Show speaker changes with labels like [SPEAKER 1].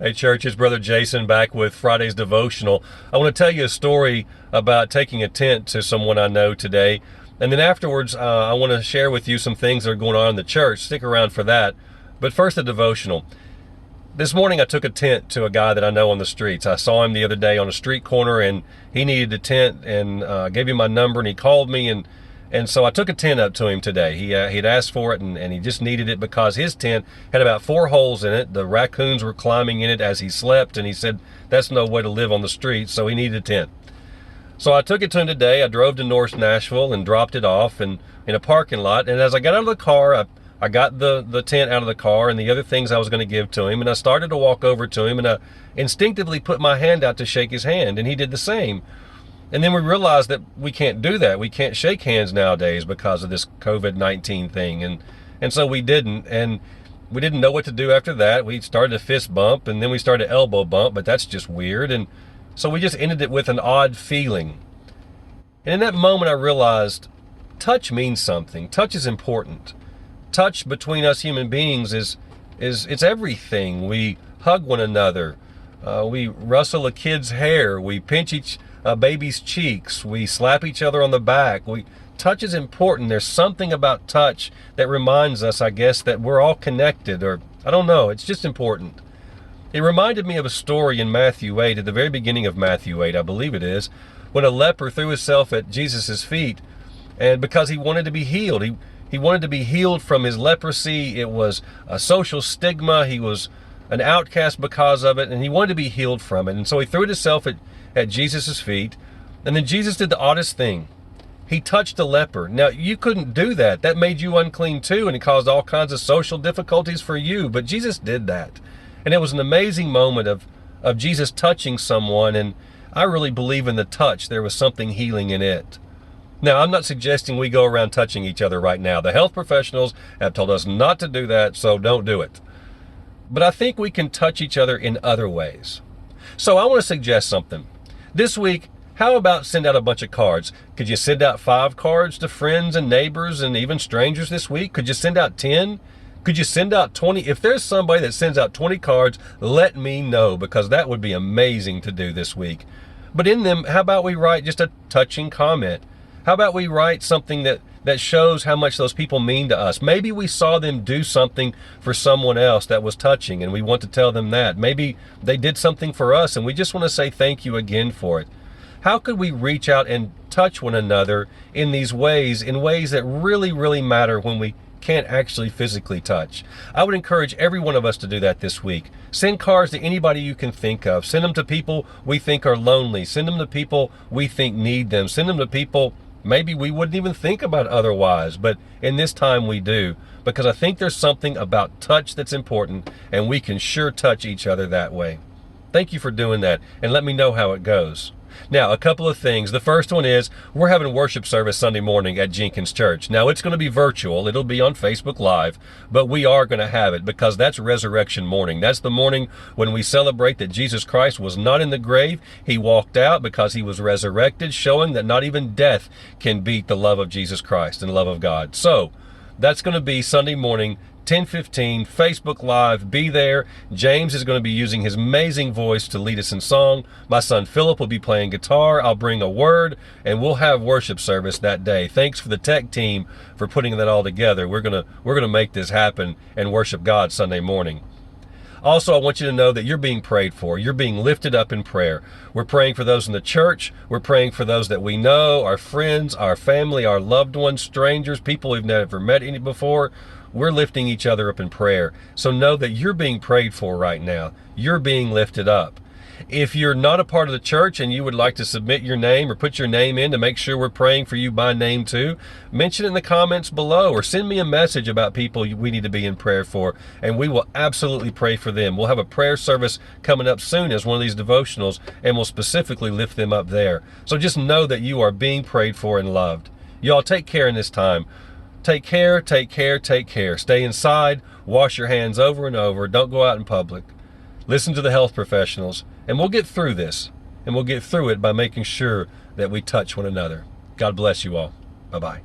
[SPEAKER 1] Hey church, it's Brother Jason back with Friday's Devotional. I want to tell you a story about taking a tent to someone I know today. And then afterwards, I want to share with you some things that are going on in the church. Stick around for that. But first, the devotional. This morning, I took a tent to a guy that I know on the streets. I saw him the other day on a street corner, and he needed a tent, and gave him my number, and he called me, and so I took a tent up to him today. He'd asked for it, and he just needed it because his tent had about 4 holes in it. The raccoons were climbing in it as he slept, and he said that's no way to live on the street, so he needed a tent. So I took it to him today. I drove to North Nashville and dropped it off in a parking lot. And as I got out of the car, I got the tent out of the car and the other things I was going to give to him, and I started to walk over to him, and I instinctively put my hand out to shake his hand, and he did the same. And then we realized that we can't do that. We can't shake hands nowadays because of this COVID-19 thing. And so we didn't. And we didn't know what to do after that. We started a fist bump, and then we started an elbow bump, but that's just weird. And so we just ended it with an odd feeling. And in that moment, I realized touch means something. Touch is important. Touch between us human beings is it's everything. We hug one another. We rustle a kid's hair. We pinch a baby's cheeks. We slap each other on the back. Touch is important. There's something about touch that reminds us, I guess, that we're all connected, or I don't know. It's just important. It reminded me of a story in Matthew 8, at the very beginning of Matthew 8, I believe it is, when a leper threw himself at Jesus' feet, and because he wanted to be healed. He wanted to be healed from his leprosy. It was a social stigma. He was an outcast because of it, and he wanted to be healed from it. And so he threw himself at Jesus' feet, and then Jesus did the oddest thing. He touched a leper. Now, you couldn't do that. That made you unclean too, and it caused all kinds of social difficulties for you, but Jesus did that. And it was an amazing moment of Jesus touching someone, and I really believe in the touch. There was something healing in it. Now, I'm not suggesting we go around touching each other right now. The health professionals have told us not to do that, so don't do it. But I think we can touch each other in other ways. So I want to suggest something. This week, how about send out a bunch of cards? Could you send out 5 cards to friends and neighbors and even strangers this week? Could you send out 10? Could you send out 20? If there's somebody that sends out 20 cards, let me know, because that would be amazing to do this week. But in them, how about we write just a touching comment? How about we write something that shows how much those people mean to us? Maybe we saw them do something for someone else that was touching, and we want to tell them that. Maybe they did something for us, and we just want to say thank you again for it. How could we reach out and touch one another in these ways, in ways that really, really matter when we can't actually physically touch? I would encourage every one of us to do that this week. Send cards to anybody you can think of. Send them to people we think are lonely. Send them to people we think need them. Send them to people maybe we wouldn't even think about otherwise, but in this time we do, because I think there's something about touch that's important, and we can sure touch each other that way. Thank you for doing that, and let me know how it goes. Now, a couple of things. The first one is we're having worship service Sunday morning at Jenkins Church. Now, it's going to be virtual. It'll be on Facebook Live, but we are going to have it because that's resurrection morning. That's the morning when we celebrate that Jesus Christ was not in the grave. He walked out because he was resurrected, showing that not even death can beat the love of Jesus Christ and the love of God. So that's going to be Sunday morning, 10:15, Facebook Live. Be there. James is going to be using his amazing voice to lead us in song. My son Philip will be playing guitar. I'll bring a word, and we'll have worship service that day. Thanks for the tech team for putting that all together. We're gonna make this happen and worship God Sunday morning. Also, I want you to know that you're being prayed for. You're being lifted up in prayer. We're praying for those in the church. We're praying for those that we know, our friends, our family, our loved ones, strangers, people we've never met any before. We're lifting each other up in prayer. So know that you're being prayed for right now. You're being lifted up. If you're not a part of the church and you would like to submit your name or put your name in to make sure we're praying for you by name too, mention it in the comments below, or send me a message about people we need to be in prayer for, and we will absolutely pray for them. We'll have a prayer service coming up soon as one of these devotionals, and we'll specifically lift them up there. So just know that you are being prayed for and loved. Y'all take care in this time. Take care, take care, take care. Stay inside, wash your hands over and over. Don't go out in public. Listen to the health professionals, and we'll get through this. And we'll get through it by making sure that we touch one another. God bless you all. Bye-bye.